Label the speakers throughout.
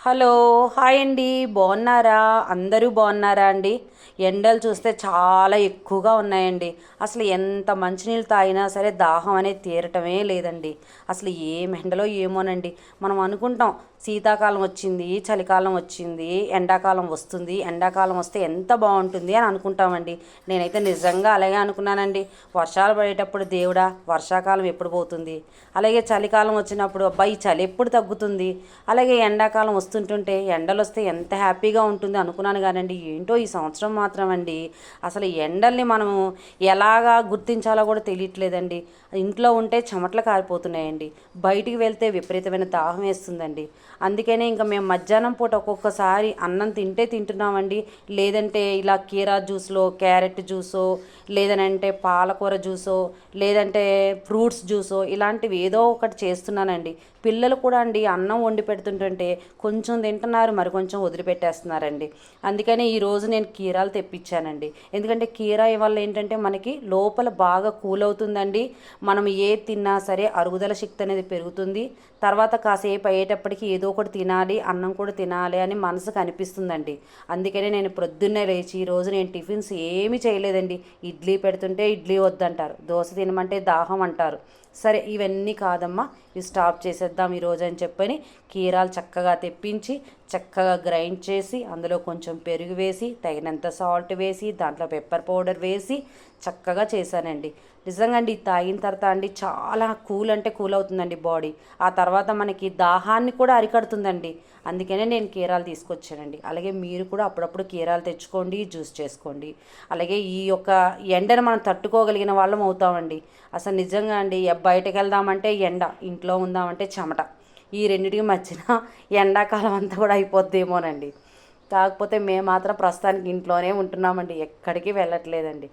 Speaker 1: Hello, hi అండి. బాగున్నారా? అందరూ బాగున్నారా అండి? ఎండలు చూస్తే చాలా ఎక్కువగా ఉన్నాయండి. అసలు ఎంత మంచినీళ్ళు తాగినా సరే దాహం అనేది తీరటమే లేదండి. అసలు ఏం ఎండలో ఏమోనండి. మనం అనుకుంటాం శీతాకాలం వచ్చింది, చలికాలం వచ్చింది, ఎండాకాలం వస్తుంది, ఎండాకాలం వస్తే ఎంత బాగుంటుంది అని అనుకుంటామండి. నేనైతే నిజంగా అలాగే అనుకున్నానండి. వర్షాలు పడేటప్పుడు దేవుడా వర్షాకాలం ఎప్పుడు పోతుంది, అలాగే చలికాలం వచ్చినప్పుడు అబ్బాయి చలి ఎప్పుడు తగ్గుతుంది, అలాగే ఎండాకాలం వస్తుంటుంటే ఎండలు వస్తే ఎంత హ్యాపీగా ఉంటుంది అనుకున్నాను. కానండి ఏంటో ఈ సంవత్సరం మాత్రం అండి అసలు ఎండల్ని మనము ఎలాగా గుర్తించాలో కూడా తెలియట్లేదండి. ఇంట్లో ఉంటే చెమటలు కారిపోతున్నాయండి, బయటికి వెళ్తే విపరీతమైన దాహం వేస్తుందండి. అందుకనే ఇంకా మేము మధ్యాహ్నం పూట ఒక్కొక్కసారి అన్నం తింటే తింటున్నామండి, లేదంటే ఇలా కీరా జ్యూస్లో క్యారెట్ జ్యూసో, లేదనంటే పాలకూర జ్యూసో, లేదంటే ఫ్రూట్స్ జ్యూసో ఇలాంటివి ఏదో ఒకటి చేస్తున్నానండి. పిల్లలు కూడా అండి అన్నం వండి పెడుతుంటుంటే కొంచెం తింటున్నారు, మరి కొంచెం వదిలిపెట్టేస్తున్నారండి. అందుకని ఈరోజు నేను కీరాలు తెప్పించానండి. ఎందుకంటే కీరా వల్ల ఏంటంటే మనకి లోపల బాగా కూల్ అవుతుందండి. మనం ఏ తిన్నా సరే అరుగుదల శక్తి అనేది పెరుగుతుంది. తర్వాత కాసేపు అయ్యేటప్పటికి ఏదో ఒకటి తినాలి, అన్నం కూడా తినాలి అని మనసుకు అనిపిస్తుందండి. అందుకనే నేను ప్రొద్దున్నే లేచి ఈరోజు నేను టిఫిన్స్ ఏమీ చేయలేదండి. ఇడ్లీ పెడుతుంటే ఇడ్లీ వద్దంటారు, దోశ తినమంటే దాహం అంటారు. సరే ఇవన్నీ కాదమ్మా, ఇవి స్టాప్ చేసేద్దాం ఈరోజు అని చెప్పని కీరాలు చక్కగా తెప్పించి చక్కగా గ్రైండ్ చేసి అందులో కొంచెం పెరుగు వేసి తగినంత సాల్ట్ వేసి దాంట్లో పెప్పర్ పౌడర్ వేసి చక్కగా చేశానండి. నిజంగా అండి తాగిన తర్వాత అండి చాలా కూల్ అంటే కూల్ అవుతుందండి బాడీ. ఆ తర్వాత మనకి దాహాన్ని కూడా అరికడుతుందండి. అందుకనే నేను కీరాలు తీసుకొచ్చానండి. అలాగే మీరు కూడా అప్పుడప్పుడు కీరాలు తెచ్చుకోండి, జ్యూస్ చేసుకోండి. అలాగే ఈ యొక్క ఎండను మనం తట్టుకోగలిగిన వాళ్ళం అవుతామండి. అసలు నిజంగా అండి బయటకు వెళ్దామంటే ఎండ, ఇంట్లో ఉందామంటే చెమట, ఈ రెండింటికి మధ్యన ఎండాకాలం అంతా కూడా అయిపోద్దేమోనండి. కాకపోతే మేము మాత్రం ప్రస్తుతానికి ఇంట్లోనే ఉంటున్నామండి, ఎక్కడికి వెళ్ళట్లేదండి.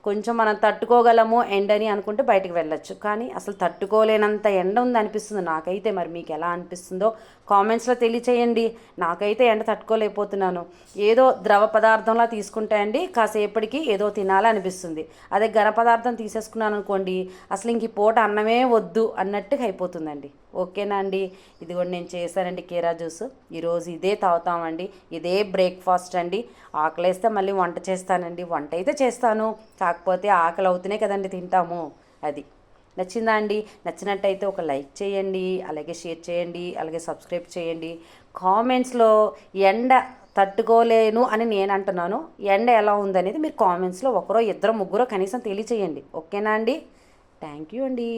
Speaker 1: కొంచెం మనం తట్టుకోగలము ఎండని అనుకుంటే బయటకు వెళ్ళొచ్చు, కానీ అసలు తట్టుకోలేనంత ఎండ ఉంది అనిపిస్తుంది నాకైతే. మరి మీకు ఎలా అనిపిస్తుందో కామెంట్స్లో తెలియచేయండి. నాకైతే ఎండ తట్టుకోలేకపోతున్నాను. ఏదో ద్రవ పదార్థంలా తీసుకుంటే అండి కాసేపటికి ఏదో తినాలనిపిస్తుంది. అదే ఘన పదార్థం తీసేసుకున్నాను అనుకోండి అసలు ఇంక ఈ పూట అన్నమే వద్దు అన్నట్టుగా అయిపోతుందండి. ఓకేనా అండి? ఇది కూడా నేను చేశానండి కీరా జ్యూస్. ఈరోజు ఇదే తాగుతామండి, ఇదే బ్రేక్ఫాస్ట్ అండి. ఆకలేస్తే మళ్ళీ వంట చేస్తానండి, వంట అయితే చేస్తాను, కాకపోతే ఆకలి అవుతూనే కదండి తింటాము. అది నచ్చిందా అండి? నచ్చినట్టయితే ఒక లైక్ చేయండి, అలాగే షేర్ చేయండి, అలాగే సబ్స్క్రైబ్ చేయండి. కామెంట్స్లో ఎండ తట్టుకోలేను అని నేను అంటున్నాను, ఎండ ఎలా ఉందనేది మీరు కామెంట్స్లో ఒకరో ఇద్దరు ముగ్గురో కనీసం తెలియచేయండి. ఓకేనా అండి? థ్యాంక్ యూ అండి.